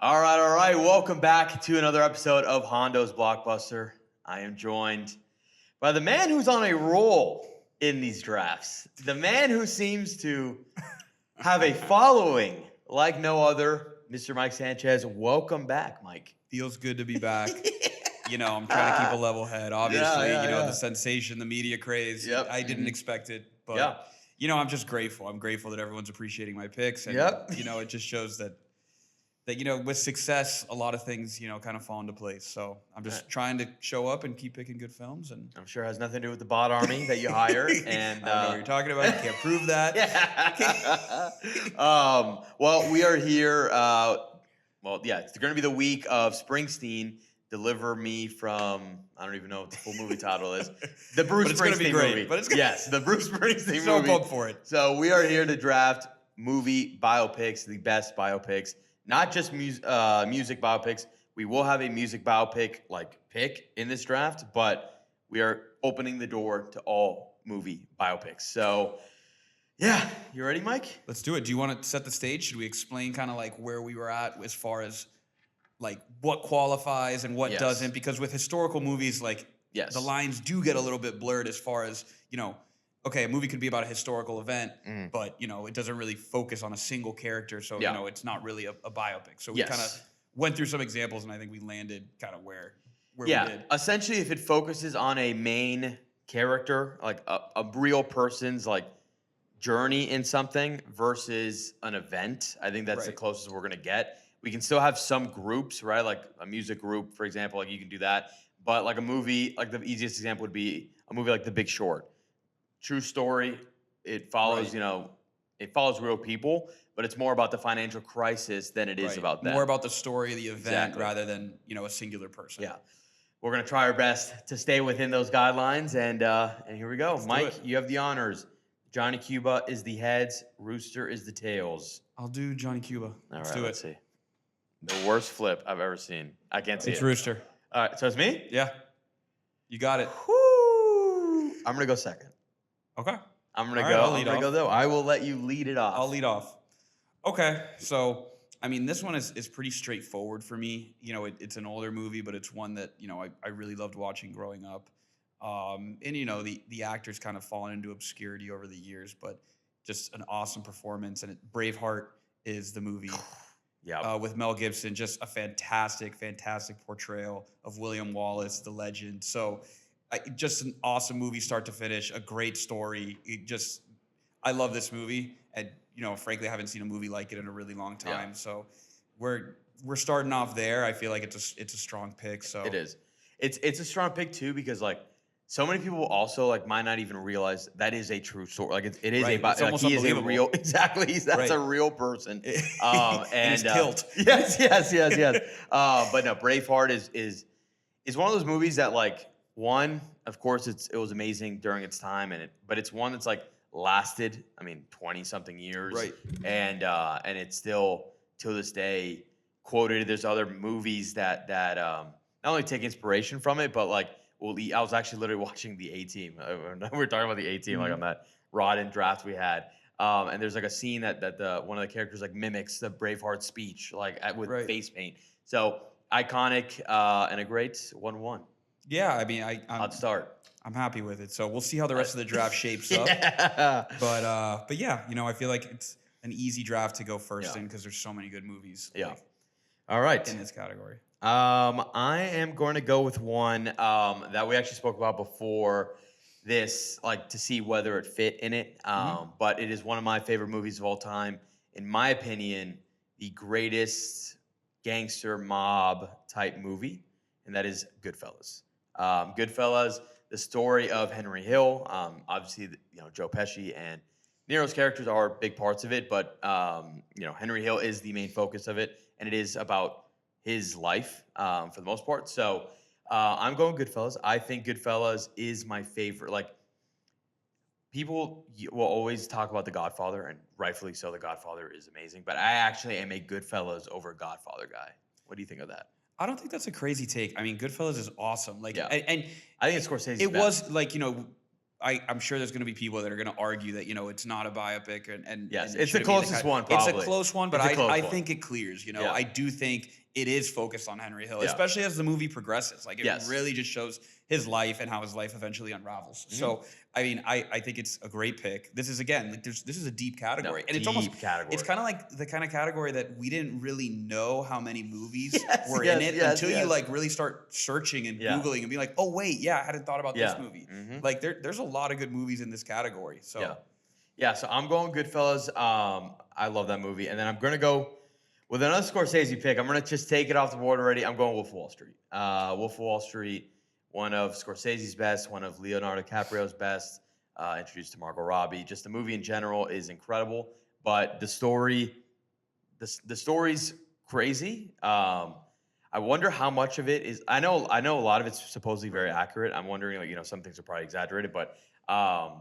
All right, all right. Welcome back to another episode of Hondo's Blockbuster. I am joined by the man who's on a roll in these drafts. The man who seems to have a following like no other, Mr. Mike Sanchez. Welcome back, Mike. Feels good to be back. I'm trying to keep a level head. Obviously, yeah. the sensation, the media craze. Yep. I didn't expect it, but I'm just grateful. I'm grateful that everyone's appreciating my picks, and it just shows that with success, a lot of things kind of fall into place. So I'm just trying to show up and keep picking good films, and I'm sure it has nothing to do with the bot army that you hired. And I don't know what you're talking about. You can't prove that. Well, we are here. It's going to be the week of Springsteen. Deliver Me From, I don't even know what the full movie title is. The Bruce Springsteen movie. Yes, the Bruce Springsteen so movie. So pumped for it. So we are here to draft movie biopics, the best biopics, not just music biopics. We will have a music biopic pick in this draft, but we are opening the door to all movie biopics. So yeah, you ready, Mike? Let's do it. Do you want to set the stage? Should we explain kind of where we were at as far as what qualifies and what doesn't? Because with historical movies, the lines do get a little bit blurred as far as, okay, a movie could be about a historical event, but, it doesn't really focus on a single character. So, it's not really a biopic. So we kind of went through some examples, and I think we landed kind of where we did. Essentially, if it focuses on a main character, like a real person's journey in something versus an event, I think that's the closest we're going to get. We can still have some groups, right? Like a music group, for example, you can do that. But a movie, the easiest example would be a movie like The Big Short. True story. It follows, it follows real people, but it's more about the financial crisis than it is about them. More about the story of the event rather than, a singular person. Yeah. We're going to try our best to stay within those guidelines. And here we go. Let's Mike, you have the honors. Johnny Cuba is the heads. Rooster is the tails. I'll do Johnny Cuba. Let's do it. Let's see. The worst flip I've ever seen. I can't see it. It's Rooster. All right, so it's me? Yeah. You got it. Whoo! I'm going to go second. Okay. I'm going to go. I'm going to go, though. I will let you lead it off. I'll lead off. Okay. So, this one is pretty straightforward for me. It's an older movie, but it's one that, I really loved watching growing up. The actor's kind of fallen into obscurity over the years, but just an awesome performance. And Braveheart is the movie. Yeah. With Mel Gibson, just a fantastic portrayal of William Wallace, the legend. So, just an awesome movie, start to finish. A great story. I love this movie, and frankly, I haven't seen a movie like it in a really long time. Yeah. So, we're starting off there. I feel like it's a strong pick. So it is. It's a strong pick too because so many people also might not even realize that is a true story. It is he is a real That's a real person. And he's killed. Yes. But no, Braveheart is one of those movies that one, of course, it was amazing during its time, but it's one that's lasted 20 something years, right? And it's still to this day quoted. There's other movies that not only take inspiration from it, but I was actually literally watching the A-Team. We were talking about the A-Team on that Rodden draft we had. And there's a scene that one of the characters mimics the Braveheart speech with face paint. So iconic and a great 1-1. Yeah, I'd start. I'm happy with it. So we'll see how the rest of the draft shapes up. But yeah, I feel like it's an easy draft to go first in because there's so many good movies. Yeah. All right. In this category. I am going to go with one that we actually spoke about before this, to see whether it fit in it. But it is one of my favorite movies of all time. In my opinion, the greatest gangster mob type movie, and that is Goodfellas. Goodfellas, the story of Henry Hill. Obviously, Joe Pesci and Nero's characters are big parts of it, but Henry Hill is the main focus of it, and it is about his life for the most part. So I'm going Goodfellas. I think Goodfellas is my favorite. People will always talk about The Godfather, and rightfully so, The Godfather is amazing. But I actually am a Goodfellas over Godfather guy. What do you think of that? I don't think that's a crazy take. Goodfellas is awesome. And I think it's Scorsese's It best. was I'm sure there's going to be people that are going to argue that, it's not a biopic and Yes, it it's the shouldn't be in closest one, probably. It's a close one, but I think it clears, Yeah. I do think it is focused on Henry Hill, Yeah. especially as the movie progresses. Like, it Yes. really just shows his life and how his life eventually unravels. So, I mean, I think it's a great pick. This is, again, like, this is a deep category. No, and it's deep almost, category. it's kind of like the kind of category that we didn't really know how many movies Yes, were yes, in it yes, until yes. you, like, really start searching and Yeah. Googling and be like, oh, wait, yeah, I hadn't thought about this Yeah. movie. Mhm. Like, there's a lot of good movies in this category. So, Yeah, so I'm going Goodfellas. I love that movie. And then I'm going to go with another Scorsese pick. I'm going to just take it off the board already. I'm going Wolf of Wall Street. Wolf of Wall Street, one of Scorsese's best, one of Leonardo DiCaprio's best, introduced to Margot Robbie. Just the movie in general is incredible. But the story's crazy. I wonder how much of it is. I know a lot of it's supposedly very accurate. I'm wondering, like, some things are probably exaggerated, but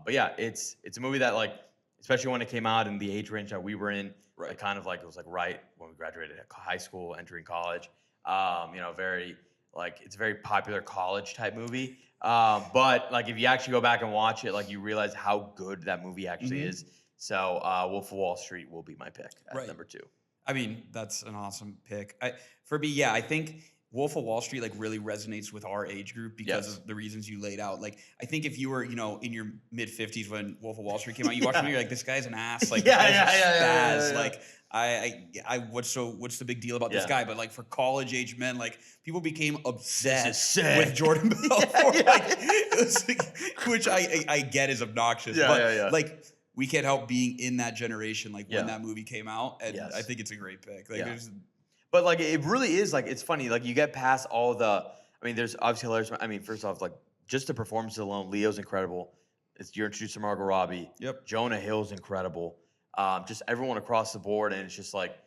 yeah, it's a movie that, like, especially when it came out in the age range that we were in, it kind of, like, it was like right when we graduated high school, entering college. Very, like, it's a very popular college type movie. But, like, if you actually go back and watch it, like, you realize how good that movie actually is. So Wolf of Wall Street will be my pick at number 2. I mean, that's an awesome pick. For me, I think Wolf of Wall Street, like, really resonates with our age group because of the reasons you laid out. Like, I think if you were, in your mid 50s when Wolf of Wall Street came out, you watched it, you're like, this guy's an ass. Like, spaz. Like, what's the big deal about this guy? But, like, for college age men, like, people became obsessed with Jordan Belfort. Which I get is obnoxious. Like, we can't help being in that generation, like, when that movie came out, and I think it's a great pick. Like, but, like, it really is, like, it's funny. Like, you get past all the. I mean, there's obviously hilarious. I mean, first off, like, just the performances alone, Leo's incredible. You're introduced to Margot Robbie. Yep. Jonah Hill's incredible. Just everyone across the board, and it's just, like,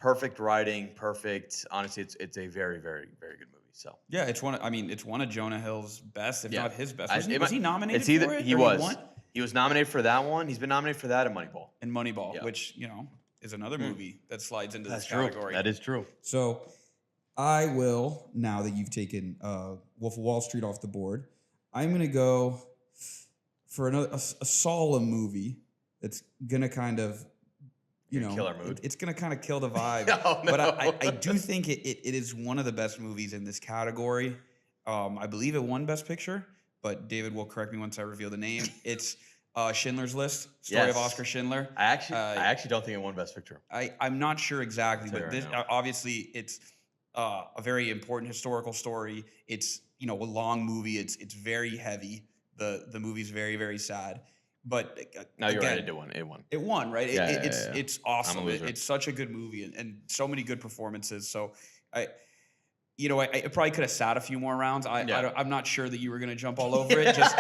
perfect writing, perfect. Honestly, it's a very, very, very good movie. So yeah, it's one of Jonah Hill's best, if not his best. Was he nominated it's either, for it? He was. He was nominated for that one. He's been nominated for that and Moneyball. And Moneyball, which, is another movie that slides into this true. category. That is true. So I will, now that you've taken Wolf of Wall Street off the board, I'm going to go for a solemn movie that's going to kind of, killer mood. It's going to kind of kill the vibe. Oh, no. But I do think it is one of the best movies in this category. I believe it won Best Picture, but David will correct me once I reveal the name. It's Schindler's List, story of Oscar Schindler. I actually don't think it won Best Picture. I'm not sure exactly, but Right obviously it's a very important historical story. It's a long movie. It's very heavy. The movie's very, very sad. But no, you're again, right. It won. It won, right? It's awesome. It's such a good movie and so many good performances. So I probably could have sat a few more rounds. I'm not sure that you were going to jump all over it, just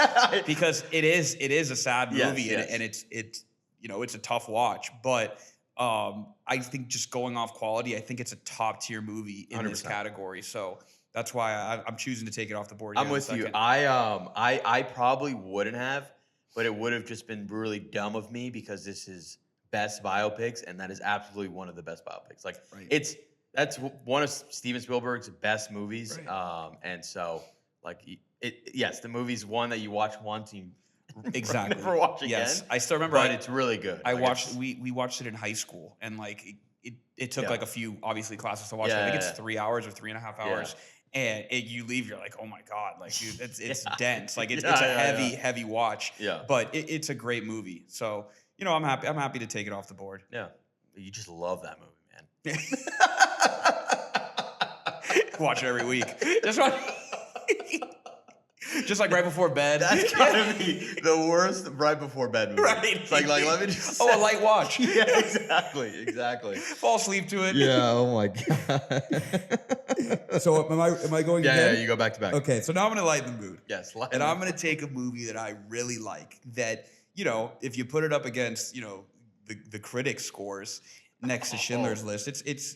because it is a sad movie and it's a tough watch. But I think just going off quality, I think it's a top tier movie in 100%. This category. So that's why I'm choosing to take it off the board. I'm with you. I probably wouldn't have, but it would have just been really dumb of me because this is best biopics, and that is absolutely one of the best biopics. Like that's one of Steven Spielberg's best movies. Right. And so, like, the movie's one that you watch once and you never watch again. Yes, I still remember. But it's really good. We watched it in high school, and, like, it took like a few, obviously, classes to watch it. I think it's 3 hours or 3.5 hours. And you leave, you're like, oh my God, like, dude, it's dense. Like, it's a heavy watch. Yeah. But it's a great movie. So, I'm happy to take it off the board. Yeah. You just love that movie, man. Watch it every week. Just like right before bed. That's gotta be the worst right before bed movie. Right. It's like let me just. A light watch. Yeah, exactly. Fall asleep to it. Yeah. Oh my God. So am I going? again? Yeah. You go back to back. Okay. So now I'm gonna lighten the mood. Yes. And I'm gonna take a movie that I really like. That if you put it up against the critic scores next to Schindler's List, it's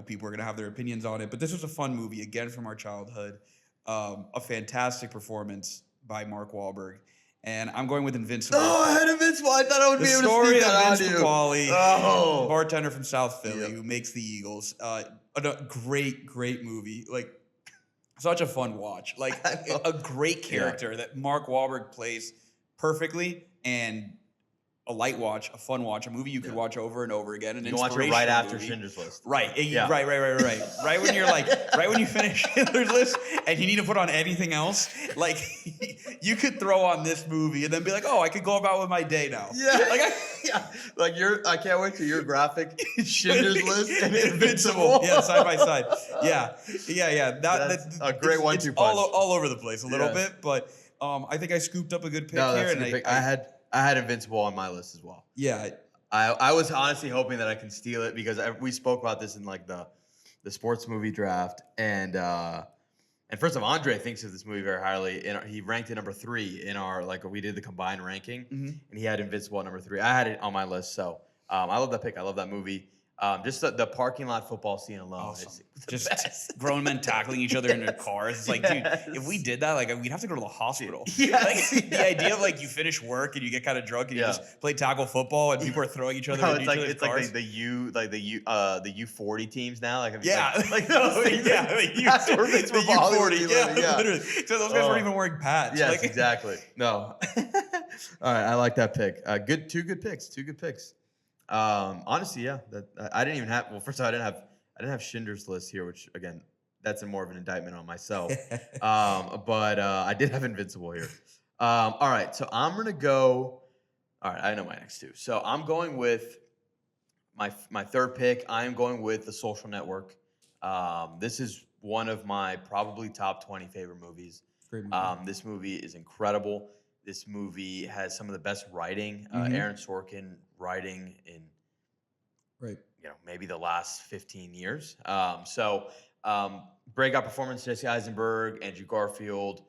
people are gonna have their opinions on it. But this was a fun movie again from our childhood. A fantastic performance by Mark Wahlberg. And I'm going with Invincible. Oh, I had Invincible. I thought I would be able to sneak that on you. The story of Vince Papale, bartender from South Philly who makes the Eagles. A great movie. Like, such a fun watch. Like a great character that Mark Wahlberg plays perfectly, and a light watch, a fun watch, a movie you could watch over and over again. An you can watch it right after movie. Schindler's List. Right. Right when you're like, right when you finish Schindler's List and you need to put on anything else, like you could throw on this movie and then be like, oh, I could go about with my day now. Yeah. Like I can't wait till your graphic Schindler's List and Invincible. Yeah, side by side. Yeah. That's a great 1-2 punch. All over the place a little bit, but I think I scooped up a good pick no, here. That's a good pick. I had Invincible on my list as well. Yeah. I was honestly hoping that I can steal it because we spoke about this in like the sports movie draft, and first of all, Andre thinks of this movie very highly. He ranked it number 3 in our we did the combined ranking, and he had Invincible at number 3. I had it on my list, so I love that pick. I love that movie. Just the parking lot football scene alone. Awesome. Just grown men tackling each other in their cars. It's like, dude, if we did that, we'd have to go to the hospital. The idea of you finish work and you get kind of drunk and you just play tackle football and people are throwing each other in each other's cars. Like the U40 teams now. The U40. Literally. So those guys weren't even wearing pads. Yes, exactly. No. All right, I like that pick. Two good picks. Honestly, yeah. I didn't even have. Well, first of all, I didn't have Schindler's List here, which again, that's more of an indictment on myself. But I did have Invincible here. All right, so I'm gonna go. All right, I know my next two. So I'm going with my third pick. I am going with The Social Network. This is one of my probably top 20 favorite movies. Great movie. This movie is incredible. This movie has some of the best writing. Aaron Sorkin writing in, maybe the last 15 years. Breakout performance: Jesse Eisenberg, Andrew Garfield,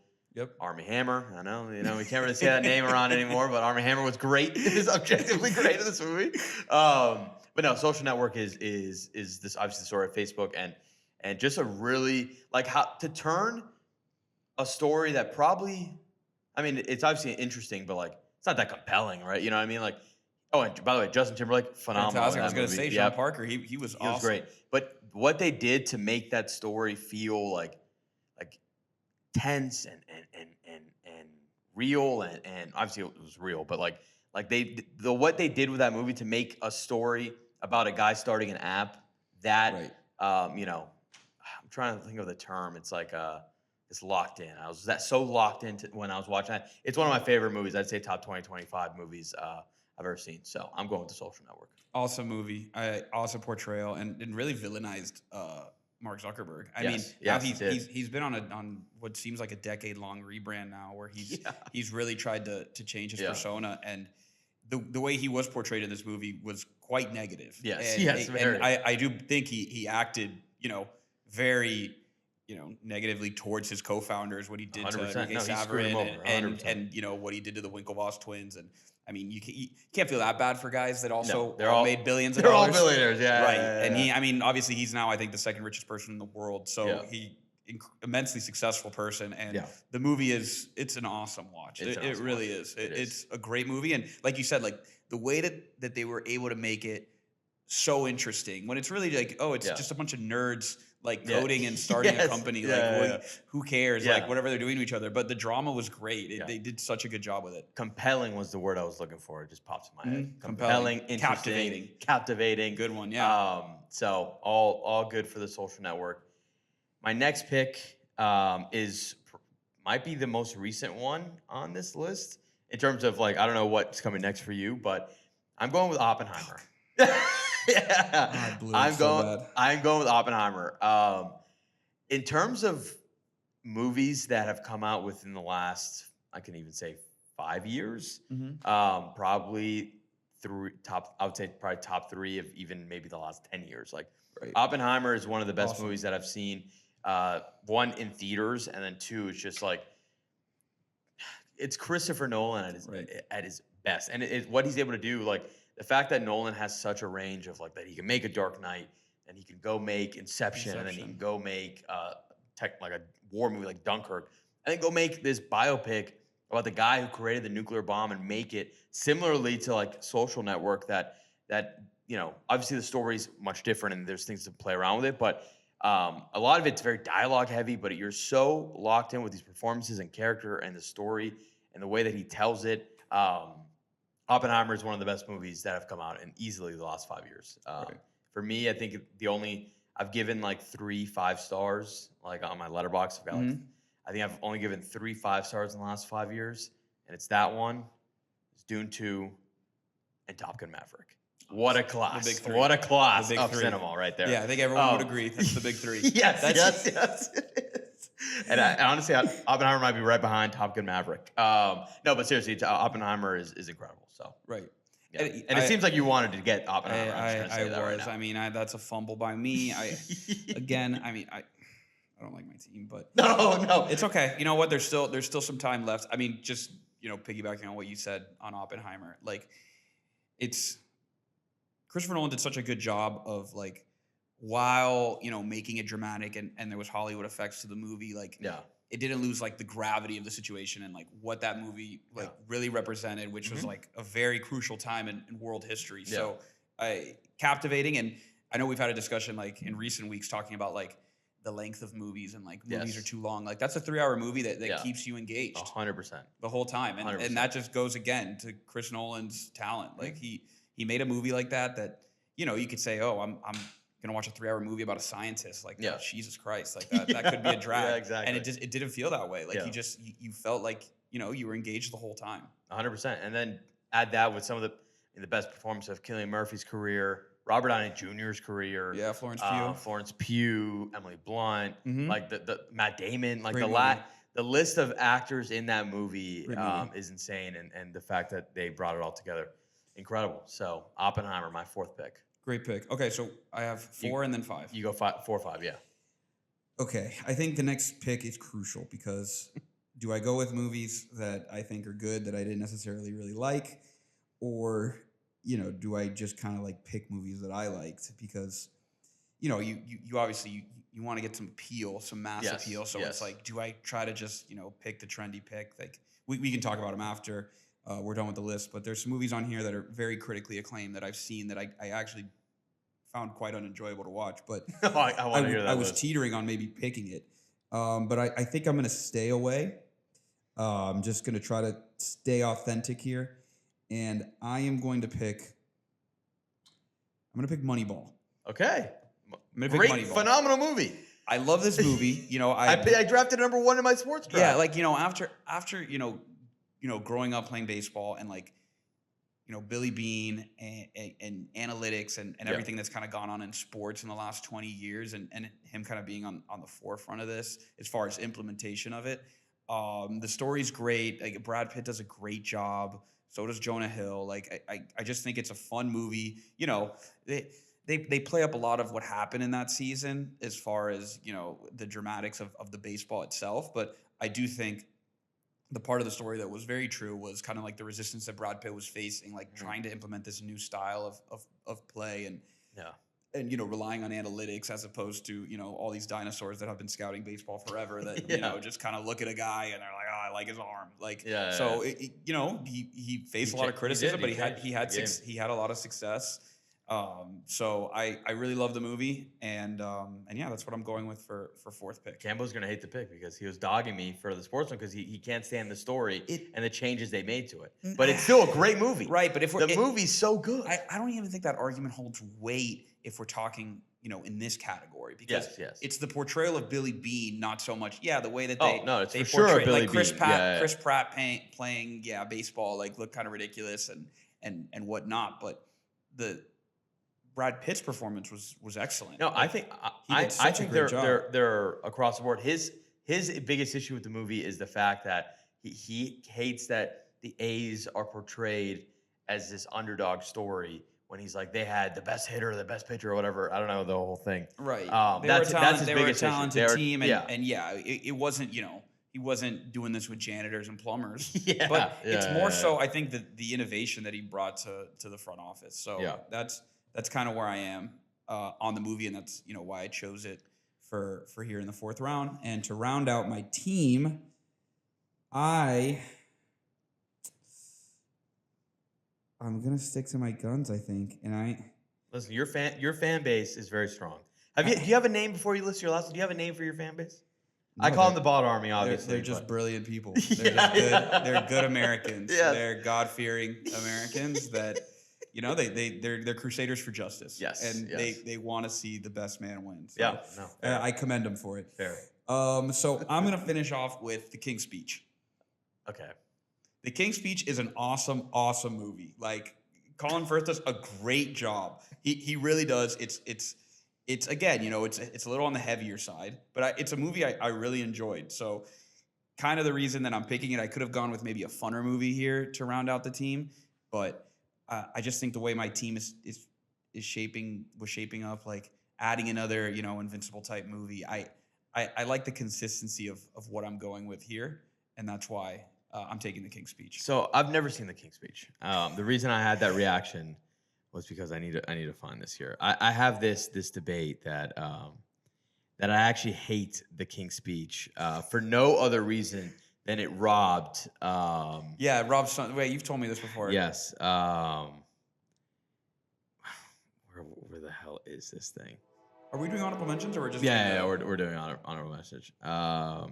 Armie Hammer. I know, we can't really say that name around anymore, but Armie Hammer was great. He was objectively great in this movie. But no, Social Network is this obviously the story of Facebook and just a really how to turn a story that probably. I mean, it's obviously interesting, but it's not that compelling, right? You know what I mean? And by the way, Justin Timberlake, phenomenal. Fantastic. I was going to say, Sean Parker, he was awesome. He was great. But what they did to make that story feel like tense and real, and obviously it was real, but what they did with that movie to make a story about a guy starting an app that I'm trying to think of the term. It's it's locked in. I was so locked into when I was watching that. It's one of my favorite movies. I'd say top 20, 25 movies I've ever seen. So I'm going with The Social Network. Awesome movie. Awesome portrayal and really villainized Mark Zuckerberg. I mean, he's been on what seems like a decade-long rebrand now, where he's really tried to change his persona, and the way he was portrayed in this movie was quite negative. Yes, very. And I do think he acted, very negatively towards his co-founders, what he did to Enrique Saverin and what he did to the Winklevoss twins. And I mean, you can't feel that bad for guys that also all made billions of dollars. They're all billionaires, right. And obviously he's now, I think, the second richest person in the world. So he immensely successful person. And the movie it's an awesome watch. It really is. It's a great movie. And like you said, the way that they were able to make it so interesting when it's really it's just a bunch of nerds coding and starting a company. Who cares? Whatever they're doing to each other. But the drama was great. They did such a good job with it. Compelling was the word I was looking for. It just pops in my head. Compelling, captivating. Good one. Yeah. So all good for The Social Network. My next pick might be the most recent one on this list in terms of I don't know what's coming next for you, but I'm going with Oppenheimer. I'm going with Oppenheimer. In terms of movies that have come out within the last, I can even say 5 years, probably I would say probably top 3 of even maybe the last 10 years. Oppenheimer is one of the best movies that I've seen. One, in theaters, and then 2, it's just it's Christopher Nolan at his best, and what he's able to do, the fact that Nolan has such a range of that he can make a Dark Knight, and he can go make Inception. And then he can go make a war movie like Dunkirk, and then go make this biopic about the guy who created the nuclear bomb and make it similarly to Social Network. That obviously the story's much different and there's things to play around with it, but A lot of it's very dialogue heavy, but you're so locked in with these performances and character and the story and the way that he tells it. Oppenheimer is one of the best movies that have come out in easily the last 5 years. Right. For me, I think I've given like 3 5 stars, like on my letterbox. I think I've only given 3 5 stars in the last 5 years, and it's that one, it's Dune 2, and Top Gun Maverick. What a class! big three. What a class The big of three. cinema right there. Yeah, I think everyone would agree. That's the big three. Yes, yes. And honestly, Oppenheimer might be right behind Top Gun Maverick. No, but seriously, Oppenheimer is incredible. So right. yeah. And it seems like you wanted to get Oppenheimer. I mean, that's a fumble by me. I don't like my team, but no, it's okay. You know what? There's still some time left. I mean, just piggybacking on what you said on Oppenheimer, like it's Christopher Nolan did such a good job of like while making it dramatic and there was Hollywood effects to the movie, like it didn't lose like the gravity of the situation and like what that movie really represented, which was like a very crucial time in world history. So captivating, and I know we've had a discussion like in recent weeks talking about like the length of movies and like movies are too long. Like that's a 3-hour movie that keeps you engaged 100% the whole time, and that just goes again to Chris Nolan's talent. Like he made a movie like that you could say, oh, I'm gonna watch a 3-hour movie about a scientist. Like, oh, Jesus Christ, like that could be a drag. Yeah, exactly. And it didn't feel that way. Like you felt like you were engaged the whole time. 100%. And then add that with some of the best performances of Cillian Murphy's career, Robert Downey Jr.'s career. Yeah, Florence Pugh, Emily Blunt, like the Matt Damon, like the list of actors in that movie is insane, and the fact that they brought it all together, incredible. So Oppenheimer, my 4th pick. Great pick. Okay, so I have 4 and then 5. You go 4 or 5, yeah. Okay, I think the next pick is crucial because do I go with movies that I think are good that I didn't necessarily really like, or do I just kind of like pick movies that I liked because you obviously you want to get some appeal, some mass appeal. So it's like, do I try to just pick the trendy pick? Like we can talk about them after we're done with the list, but there's some movies on here that are very critically acclaimed that I've seen that I actually found quite unenjoyable to watch. But I want to hear that. I was teetering on maybe picking it, but I think I'm going to stay away. I'm just going to try to stay authentic here, and I am going to pick. I'm going to pick Moneyball. Okay, great, Moneyball. Phenomenal movie. I love this movie. I drafted number 1 in my sports draft. Yeah, like after growing up playing baseball and like Billy Beane and analytics and everything that's kind of gone on in sports in the last 20 years and him kind of being on the forefront of this as far as implementation of it. The story's great. Like Brad Pitt does a great job. So does Jonah Hill. Like I just think it's a fun movie. They play up a lot of what happened in that season as far as the dramatics of the baseball itself. But I do think the part of the story that was very true was kind of like the resistance that Brad Pitt was facing, like trying to implement this new style of play and relying on analytics as opposed to all these dinosaurs that have been scouting baseball forever that just kind of look at a guy and they're like, oh, I like his arm, like he faced a lot of criticism, but he had a lot of success. So I really love the movie, and that's what I'm going with for 4th pick. Campbell's gonna hate the pick because he was dogging me for the sports one because he can't stand the story and the changes they made to it. But it's still a great movie, right? But if the movie's so good, I don't even think that argument holds weight if we're talking in this category because it's the portrayal of Billy Beane, not so much the way that they portray like Chris Pratt playing baseball like looked kind of ridiculous and whatnot, but the Brad Pitt's performance was excellent. No, I think they're across the board. His biggest issue with the movie is the fact that he hates that the A's are portrayed as this underdog story when he's like they had the best hitter, the best pitcher, or whatever. I don't know the whole thing. Right. That's his biggest issue. They were a talented team, and it wasn't he wasn't doing this with janitors and plumbers. It's more so I think that the innovation that he brought to the front office. So that's kind of where I am on the movie, and that's why I chose it for here in the 4th round. And to round out my team, I'm gonna stick to my guns, I think. And listen, your fan base is very strong. Do you have a name before you list your last one? Do you have a name for your fan base? No, I call them the Bot Army, obviously. They're just brilliant people. Yeah, They're good Americans. Yes. They're God-fearing Americans that, they're crusaders for justice. Yes, And yes. they want to see the best man win. So, Yeah, no, fair. I commend them for it. Fair. So I'm going to finish off with The King's Speech. Okay. The King's Speech is an awesome, awesome movie. Like, Colin Firth does a great job. He really does. It's again, it's a little on the heavier side, but it's a movie I really enjoyed. So kind of the reason that I'm picking it, I could have gone with maybe a funner movie here to round out the team, but I just think the way my team was shaping up, like adding another, Invincible type movie. I like the consistency of what I'm going with here, and that's why I'm taking The King's Speech. So I've never seen The King's Speech. The reason I had that reaction was because I need to find this here. I have this debate that that I actually hate The King's Speech for no other reason than it robbed. It robbed some. Wait, you've told me this before. Yes. Where the hell is this thing? Are we doing honorable mentions or we're just? Yeah, we're doing honorable message. All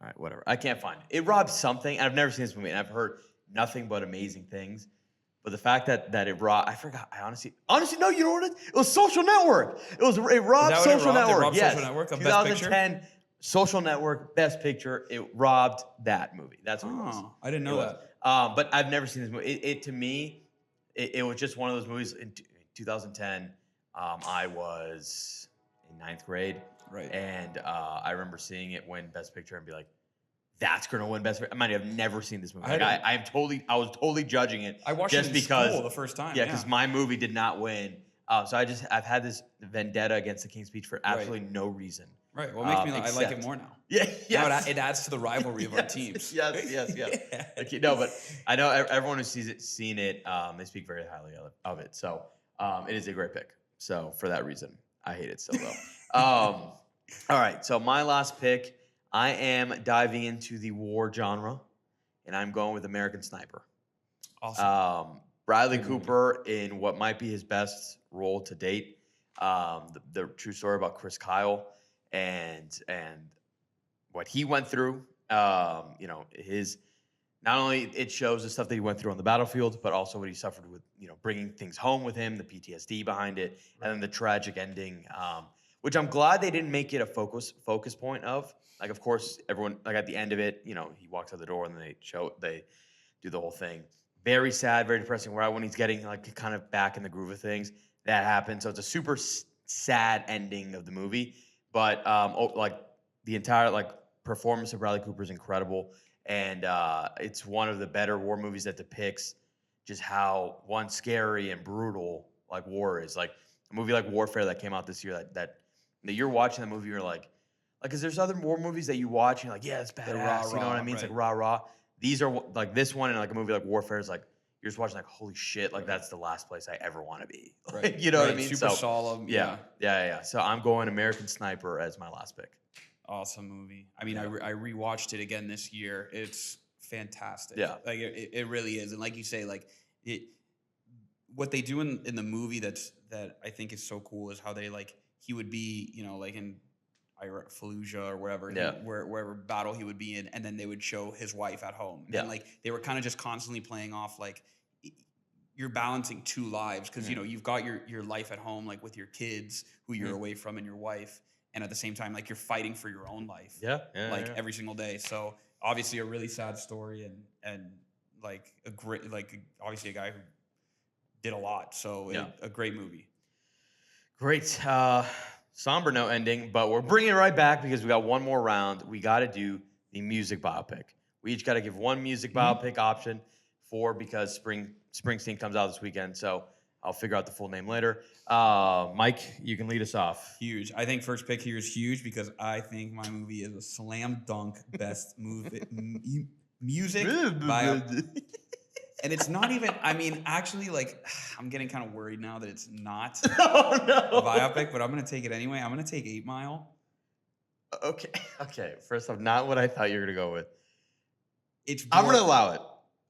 right, whatever. I can't find it. It robbed something. I've never seen this movie, and I've heard nothing but amazing things. But the fact that it robbed, I forgot. I honestly, no. You know what it was? Social Network. It robbed Social Network. It robbed yes, Social Network of 2010 Best Picture? Social Network Best Picture. It robbed that movie. That's what it was. I didn't know that. But I've never seen this movie. It to me, it was just one of those movies. In 2010, I was in 9th grade, right? And I remember seeing it win Best Picture and be like, that's gonna win Best Picture. I might have never seen this movie. I was totally judging it. I watched just it in because school the first time. Yeah, because my movie did not win. So I've had this vendetta against The King's Speech for absolutely no reason. Right. Well, it makes me I like it more now. Yeah. Now it adds to the rivalry of our teams. Yes. Okay, no, but I know everyone who's seen it, they speak very highly of it. So it is a great pick. So for that reason, I hate it so though. All right. So my last pick. I am diving into the war genre, and I'm going with American Sniper. Awesome. Bradley Cooper in what might be his best role to date. The true story about Chris Kyle and what he went through. His not only it shows the stuff that he went through on the battlefield, but also what he suffered with bringing things home with him, the PTSD behind it, and then the tragic ending. Which I'm glad they didn't make it a focus point of. Like, of course, everyone, like at the end of it, he walks out the door and then they do the whole thing. Very sad, very depressing. Right when he's getting like kind of back in the groove of things, that happens. So it's a super sad ending of the movie. But the entire performance of Bradley Cooper is incredible, and it's one of the better war movies that depicts just how scary and brutal war is. Like a movie like Warfare that came out this year that you're watching the movie, you're like, because there's other war movies that you watch and you're like, yeah, it's badass, you know what I mean? Right. It's like rah. These are like this one and like a movie like Warfare is like, you're just watching like, holy shit, like that's the last place I ever want to be. Right. You know what I mean? Super solemn. Yeah. So I'm going American Sniper as my last pick. Awesome movie. I mean, I rewatched it again this year. It's fantastic. Yeah. Like it really is. And like you say, like what they do in the movie that I think is so cool is how they he would be, in Fallujah or wherever, wherever battle he would be in, and then they would show his wife at home. Yeah. And they were kind of just constantly playing off you're balancing two lives because you've got your life at home with your kids who you're away from and your wife, and at the same time you're fighting for your own life. Every single day. So obviously a really sad story and a great obviously a guy who did a lot. So a great movie. Great. Somber note ending, but we're bringing it right back because we got one more round. We got to do the music biopic. We each got to give one music biopic option because Springsteen comes out this weekend. So I'll figure out the full name later. Mike, you can lead us off. Huge. I think first pick here is huge because I think my movie is a slam dunk best movie music biopic. And it's not even, actually, I'm getting kind of worried now that it's not a biopic, but I'm going to take it anyway. I'm going to take 8 Mile. Okay. First off, not what I thought you were going to go with. I'm going to allow it.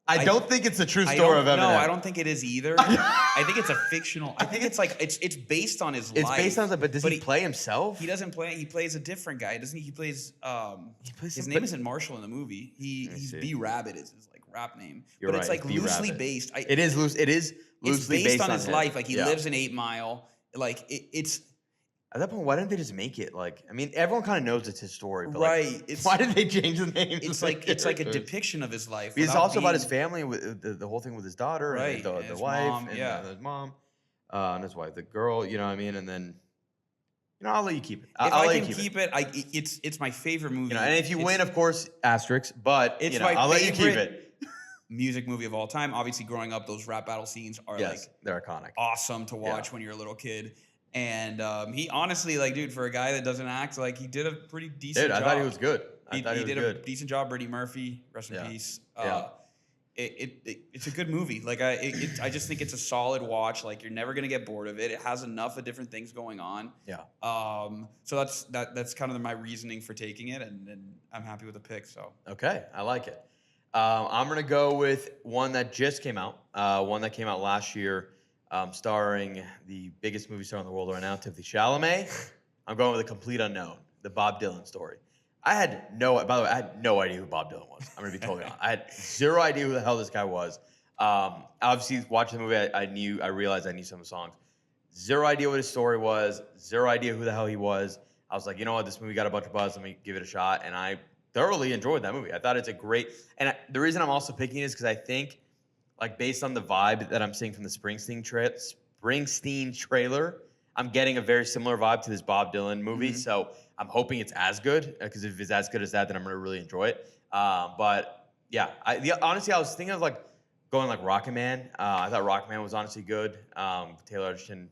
I don't think it's a true story of Eminem. No, I don't think it is either. I think it's a fictional. I think it's like it's based on his life. It's based on, but does he play himself? He doesn't play. He plays a different guy, doesn't he? He plays. His name isn't Marshall in the movie. He's B Rabbit is his like rap name. You're but it's right, like loosely based. It is loose. It is loosely based on on his him. life. Like he lives in 8 Mile. Like it's. At that point, why didn't they just make it like? I mean, everyone kind of knows it's his story, but right? Why did they change the name? It's like a depiction of his life. It's also about his family, with the whole thing with his daughter, right? And the wife, mom, and his mom, and his wife, the girl. You know what I mean? And then, I'll let you keep it. I'll let you keep it. It's my favorite movie. And if you win, of course, asterisks. But it's I'll let you keep it. Music movie of all time. Obviously, growing up, those rap battle scenes are they're iconic, awesome to watch when you're a little kid. And he honestly, like, dude, for a guy that doesn't act, like, he did a pretty decent job. I thought he was good. He did a decent job. Brittany Murphy, rest in peace. It's a good movie. Like, I just think it's a solid watch. Like, you're never gonna get bored of it. It has enough of different things going on. Yeah. So that's kind of my reasoning for taking it, and I'm happy with the pick. So. Okay, I like it. I'm gonna go with one that just came out. One that came out last year. Starring the biggest movie star in the world right now, Timothée Chalamet. I'm going with A Complete Unknown, the Bob Dylan story. By the way, I had no idea who Bob Dylan was. I'm going to be totally honest. I had zero idea who the hell this guy was. Obviously, watching the movie, I realized I knew some of the songs. Zero idea what his story was. Zero idea who the hell he was. I was like, you know what? This movie got a bunch of buzz. Let me give it a shot. And I thoroughly enjoyed that movie. I thought it's a great... And the reason I'm also picking it is because I think... Like, based on the vibe that I'm seeing from the Springsteen trailer, I'm getting a very similar vibe to this Bob Dylan movie. Mm-hmm. So I'm hoping it's as good, because if it's as good as that, then I'm going to really enjoy it. But, yeah, honestly, I was thinking of, like, going, like, Rocket Man. I thought Rocket Man was honestly good. Taylor Egerton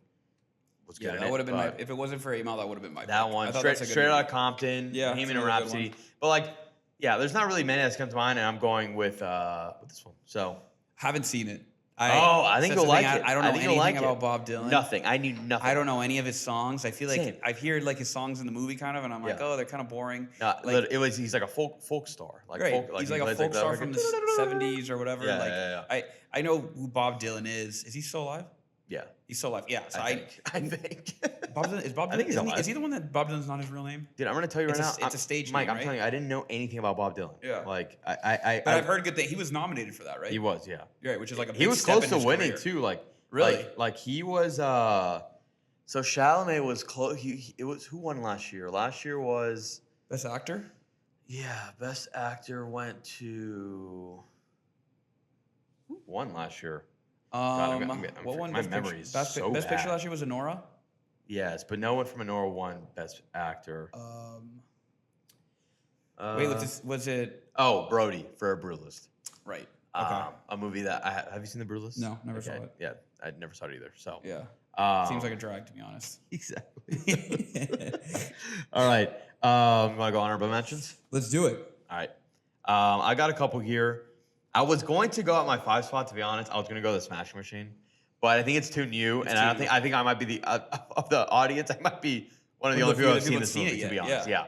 was good in it. That would have been my... If it wasn't for 8 Mile, that would have been my that pick. one. Straight Outta Compton. Yeah. Bohemian Rhapsody. But, like, yeah, there's not really many that come to mind, and I'm going with this one. So... Haven't seen it. I think you'll like it. I don't know anything about Bob Dylan. Nothing. I knew nothing. I don't know any of his songs. I feel like I've heard like his songs in the movie kind of, and I'm like, oh, they're kind of boring. Like, he's like a folk star. Like, right. He's like a folk star from the 70s or whatever. Yeah. I know who Bob Dylan is. Is he still alive? Yeah. He's still alive. Yeah. So I think. Bob Dylan, is Bob Dylan, I think he's alive. Is he the one that Bob Dylan's not his real name? Dude, I'm going to tell you right now. It's a stage Mike, name, I'm telling you, I didn't know anything about Bob Dylan. Yeah. Like, But I've heard good things. He was nominated for that, right? He was, yeah. Right, which is like a big He was step close in to his winning, career. too. Like, really? Like he was, so Chalamet was close. It was, who won last year? Last year was... Best Actor? Yeah, Best Actor went to... Who won last year? What one? My memory is Best so bad. Picture last year was Anora? Yes, but no one from Anora won Best Actor. Wait, was it? Oh, Brody for Brutalist. Right. Okay. A movie that have you seen the Brutalist? No, never saw it. Yeah, I never saw it either. So yeah, seems like a drag to be honest. Exactly. All right. You want to go honorable mentions? Let's do it. All right. I got a couple here. I was going to go at my 5 spot, to be honest. I was going to go the Smashing Machine, but I think it's too new, and I think I might be the of the audience. I might be one of the only people who've seen this movie, to be honest. Yeah.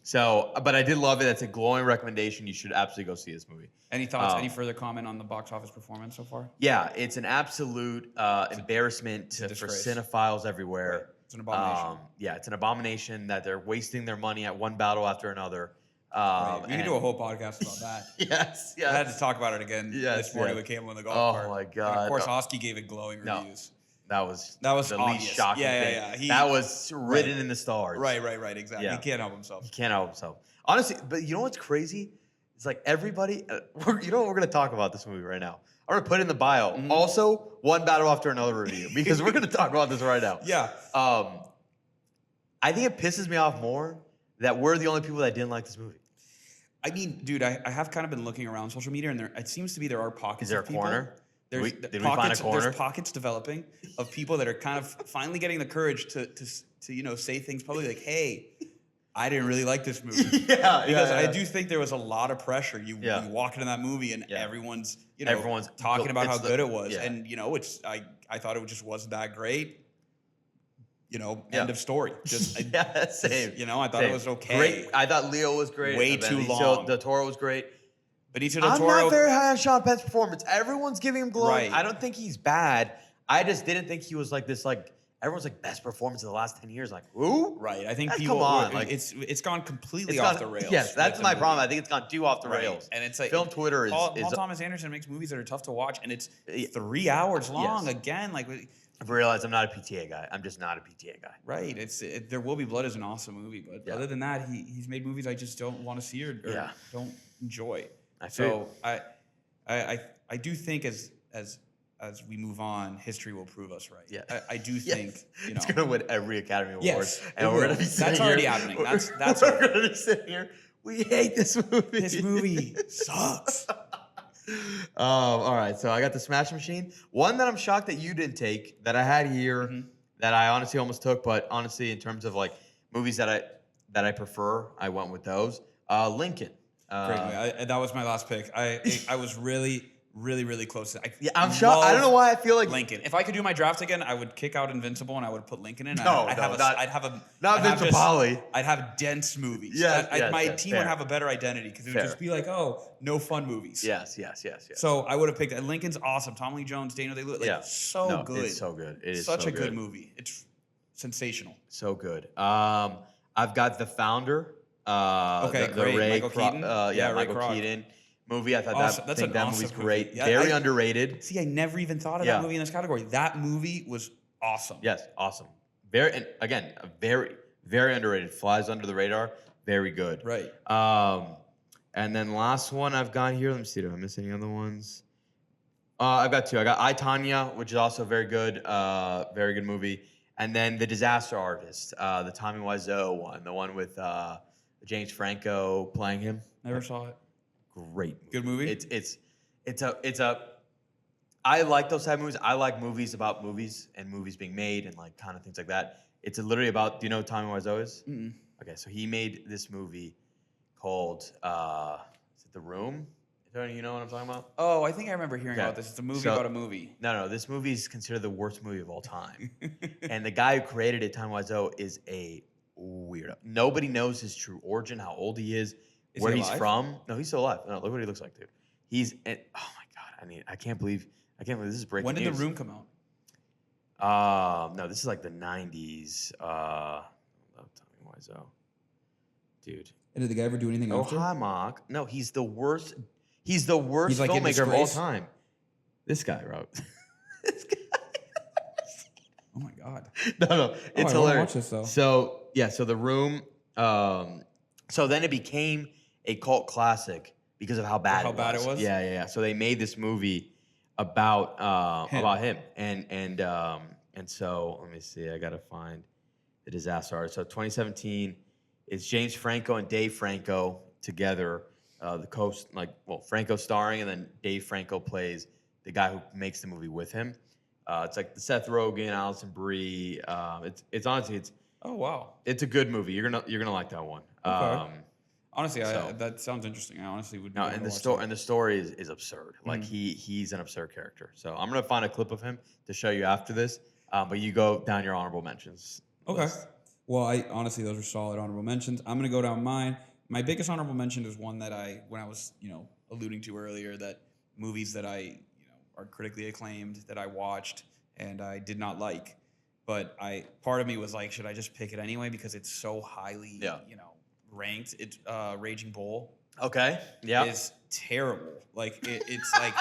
So, but I did love it. That's a glowing recommendation. You should absolutely go see this movie. Any thoughts? Any further comment on the box office performance so far? Yeah, it's an absolute embarrassment for cinephiles everywhere. Right. It's an abomination. Yeah, it's an abomination that they're wasting their money at one battle after another. Right. We can do a whole podcast about that. Yes. I had to talk about it again this morning with Campbell in the golf cart. Oh my god! And of course, Hosky gave it glowing reviews. That was the obvious. Least shocking thing. That was written in the stars. Right. Exactly. Yeah. He can't help himself. He can't help himself. Honestly, but you know what's crazy? It's like everybody. You know what? We're gonna talk about this movie right now. I'm gonna put it in the bio. Mm-hmm. Also, one battle after another review because we're gonna talk about this right now. Yeah. I think it pisses me off more that we're the only people that didn't like this movie. I mean, dude, I have kind of been looking around social media, and it seems to be there are pockets. Is there of a people. Corner? Did we find a corner? There's pockets developing of people that are kind of finally getting the courage to say things publicly like, "Hey, I didn't really like this movie." Because I do think there was a lot of pressure. You walk into that movie and everyone's talking about how good it was, and I thought it just wasn't that great. End of story. Just same. I thought it was okay. Great. I thought Leo was great. Way too long. The Toro was great. Benicio del I'm Toro. not very high on Sean Penn's performance. Everyone's giving him glory. Right. I don't think he's bad. I just didn't think he was like this. Like everyone's like best performance of the last 10 years. Like who? Right. I think Come people. on, like it's gone completely off the rails. Yes, that's with my the problem. movie. I think it's gone too off the Right. rails. And it's like film Twitter is Paul Thomas Anderson makes movies that are tough to watch, and it's 3 hours long. Yes. Again, like. I've realized I'm not a PTA guy. I'm just not a PTA guy. Right. There Will Be Blood is an awesome movie, but other than that, he's made movies I just don't want to see or don't enjoy. I do think as we move on, history will prove us right. Yeah. I do think it's gonna win every Academy Award. Yes, and we're gonna be sitting that's already here, happening. That's we're gonna be sitting here. We hate this movie. This movie sucks. All right, so I got the Smash Machine. One that I'm shocked that you didn't take, that I had here, that I honestly almost took, but honestly, in terms of like movies that I prefer, I went with those. Lincoln. Great movie. That was my last pick. I was really close. I'm shocked. I don't know why I feel like Lincoln. If I could do my draft again, I would kick out Invincible and I would put Lincoln in. Not Vince Papali. I'd have dense movies. My team would have a better identity because it would just be like, no fun movies. Yes. So I would have picked Lincoln's awesome. Tommy Lee Jones, Daniel Day-Lewis, good. It's so good. It is such so a good movie. It's sensational. So good. I've got The Founder. Great. Michael Keaton. Michael Keaton movie. I thought that movie's great. Yeah, very underrated. See, I never even thought of that movie in this category. That movie was awesome. Yes, awesome. Very underrated. Flies under the radar. Very good. Right. And then last one I've got here. Let me see. Do I miss any other ones? I've got two. I got I, Tonya, which is also very good. Very good movie. And then The Disaster Artist, the Tommy Wiseau one, the one with James Franco playing him. Never saw it. Great movie. Good movie. It's a. I like those type of movies. I like movies about movies and movies being made and like kind of things like that. It's literally about. Do you know who Tommy Wiseau is? Mm-mm. Okay, so he made this movie called is it The Room? You know what I'm talking about? Oh, I think I remember hearing about this. It's a movie about a movie. No, this movie is considered the worst movie of all time. And the guy who created it, Tommy Wiseau, is a weirdo. Nobody knows his true origin, how old he is where he's from. No, he's still alive. No, look what he looks like, dude. Oh my god. I can't believe this is breaking news. When did The Room come out? No, this is like the 90s. Love Tommy Wiseau. Dude. And did the guy ever do anything after? Hi, Mark. No, he's the worst. He's the worst like filmmaker of all time. This guy wrote. This guy. Oh my god. No, it's I hilarious. watch this, though. So The Room. So then it became a cult classic because of how bad it was. Yeah. So they made this movie about him, and so let me see. I gotta find The Disaster Artist. So 2017, it's James Franco and Dave Franco together. Franco starring, and then Dave Franco plays the guy who makes the movie with him. It's like the Seth Rogen, Alison Brie. It's honestly oh wow, it's a good movie. You're gonna like that one. Okay. Honestly, that sounds interesting. I honestly would. No, and the story is absurd. Like he's an absurd character. So I'm gonna find a clip of him to show you after this. But you go down your honorable mentions. Okay. Well, honestly those are solid honorable mentions. I'm gonna go down mine. My biggest honorable mention is one that when I was alluding to earlier, that movies that are critically acclaimed that I watched and I did not like, but part of me was like, should I just pick it anyway because it's so highly ranked? It's Raging Bull. Okay. Yeah. Is terrible. Like it's like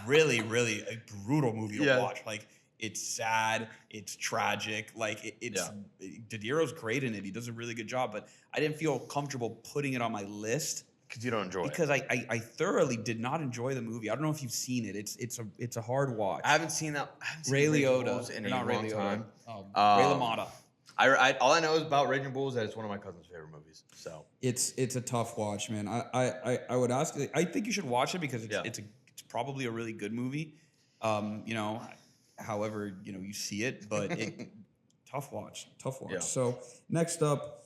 really a brutal movie to watch. Like it's sad, it's tragic. Like De Niro's great in it. He does a really good job, but I didn't feel comfortable putting it on my list because you don't enjoy it. Because I thoroughly did not enjoy the movie. I don't know if you've seen it. It's a hard watch. I haven't seen that. Ray Liotta in a long time. Ray LaMotta. All I know about Raging Bull is that it's one of my cousin's favorite movies. So it's a tough watch, man. I would ask. I think you should watch it because it's probably a really good movie. However, you see it, but tough watch. Yeah. So next up,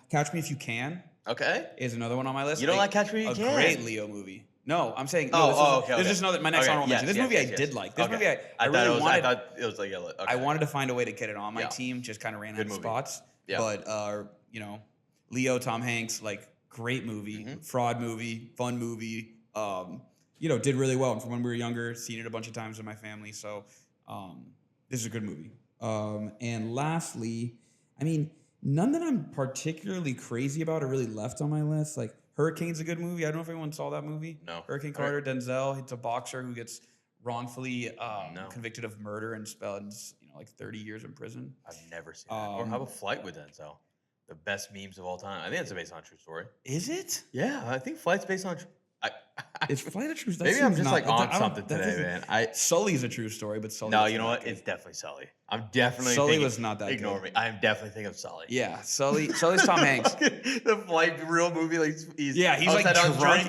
Catch Me If You Can. Okay. Is another one on my list. You don't like Catch Me If You Can? A great Leo movie. No, I'm saying okay. This is another my next honorable mention. This movie I did like. This movie I really wanted. I thought it was like okay. I wanted to find a way to get it on my team. Just kind of ran out of spots. Yeah. But Leo, Tom Hanks, like great movie, fraud movie, fun movie. Did really well. And from when we were younger, seen it a bunch of times with my family. So this is a good movie. And lastly, I mean, none that I'm particularly crazy about are really left on my list. Like Hurricane's a good movie. I don't know if anyone saw that movie. No. Hurricane Carter, Denzel. It's a boxer who gets wrongfully convicted of murder and spends 30 years in prison. I've never seen that. Or how about Flight with Denzel? The best memes of all time. I think it's based on a true story. Is it? Yeah, I think Flight's based on. Is Flight a true story? Maybe I'm just on something today, man. Sully's a true story, but Sully. No, you know what? It's definitely Sully. I'm definitely. Sully was not that. Ignore me. I'm definitely thinking of Sully. Yeah, Sully's Tom Hanks. The Flight real movie, like he's like drunk.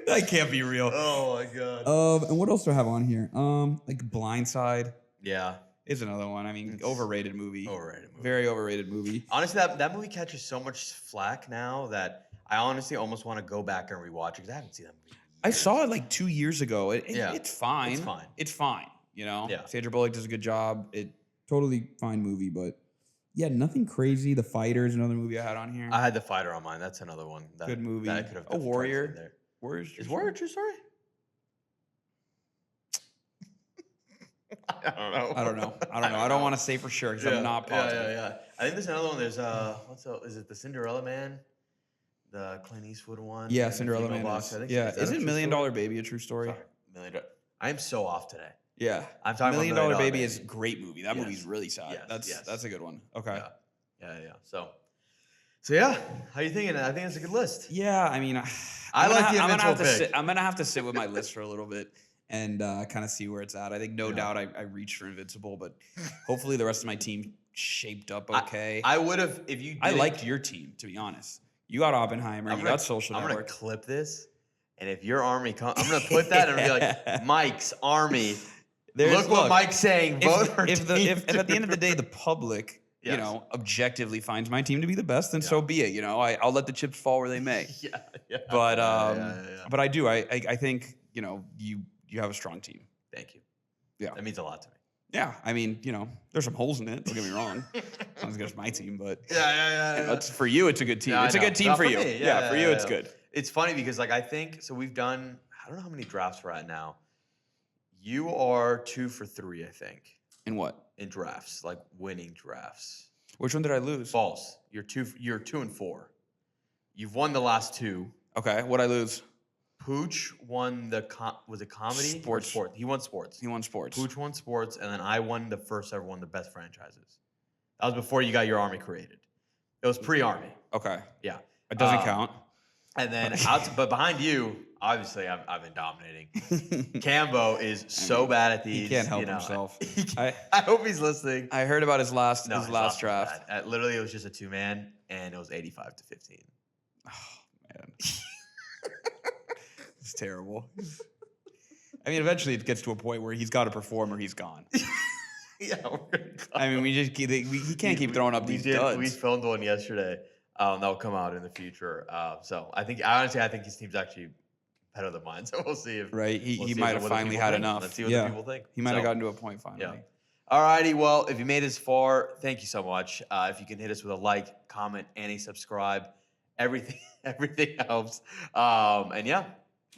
That can't be real. Oh my god. And what else do I have on here? Like Blindside. Yeah. Is another one. I mean, overrated movie. Overrated movie. Very overrated movie. Honestly, that movie catches so much flack now that I honestly almost want to go back and rewatch it because I haven't seen that movie. I saw it like 2 years ago. It's fine. It's fine. It's fine. Yeah. Sandra Bullock does a good job. Totally fine movie, but yeah, nothing crazy. The Fighter is another movie I had on here. I had The Fighter on mine. That's another one. Good movie. That I could have a Warrior. Is Warrior a true story? I don't know. I don't want to say for sure because I'm not positive. Yeah. I think there's another one. There's is it the Cinderella Man? The Clint Eastwood one? Yeah, Cinderella Man. Isn't $1 Million Baby a true story? Sorry, I am so off today. Yeah, I'm talking $1 Million Baby is a great movie. That movie's really sad. Yes, that's a good one. Okay. Yeah. So yeah, how you thinking? I think it's a good list. Yeah, I mean, I like the Invincible pick. I'm gonna have to sit with my list for a little bit and kind of see where it's at. I think no doubt I reached for Invincible, but hopefully the rest of my team shaped up okay. I would have if you. I liked your team, to be honest. You got Oppenheimer. You got Social Network. I'm gonna clip this, and if your army comes, I'm gonna put that and be like Mike's Army. Look what Mike's saying. Vote for if at the end of the day the public, objectively finds my team to be the best, then so be it. I'll let the chips fall where they may. But I do. I think you have a strong team. Thank you. Yeah, that means a lot to me. Yeah, I mean, there's some holes in it. Don't get me wrong. Not as good as my team, but yeah. For you, it's a good team. It's a good team for you. For you, it's good. It's funny because I think so. We've done. I don't know how many drafts we're at now. You are 2 for 3, I think. In what? In drafts, like winning drafts. Which one did I lose? False. You're 2 and 4. You've won the last 2. Okay, what'd I lose? Pooch won was it comedy? Sports. He won sports. Pooch won sports, and then I won the first ever one, the best franchises. That was before you got your army created. It was pre-army. Okay. Yeah. It doesn't count. And then, but behind you, obviously, I've been dominating. Cambo is so bad at these. He can't help himself. I hope he's listening. I heard about his last draft. Literally, it was just a 2-man, and it was 85-15. Oh man. It's terrible. I mean, eventually it gets to a point where he's got to perform or he's gone. Yeah, I mean, he can't keep throwing up these duds. We filmed one yesterday that will come out in the future. So I think his team's actually better than mine. So we'll see if he might have finally had enough. Let's see what the people think. He might have gotten to a point finally. Yeah. All righty. Well, if you made it this far, thank you so much. If you can hit us with a like, comment, and a subscribe, everything helps. And yeah.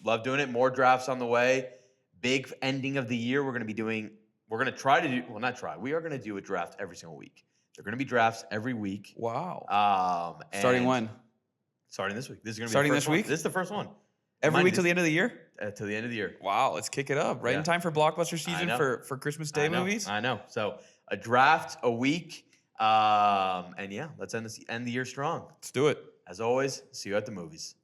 Love doing it. More drafts on the way. Big ending of the year. We are going to do a draft every single week. There are going to be drafts every week. Wow. Starting when? Starting this week. This is going to be starting this week? This is the first one. Every week till the end of the year? Till the end of the year. Wow. Let's kick it up. Right in time for blockbuster season for Christmas Day movies? I know. So a draft a week. And yeah, let's end the year strong. Let's do it. As always, see you at the movies.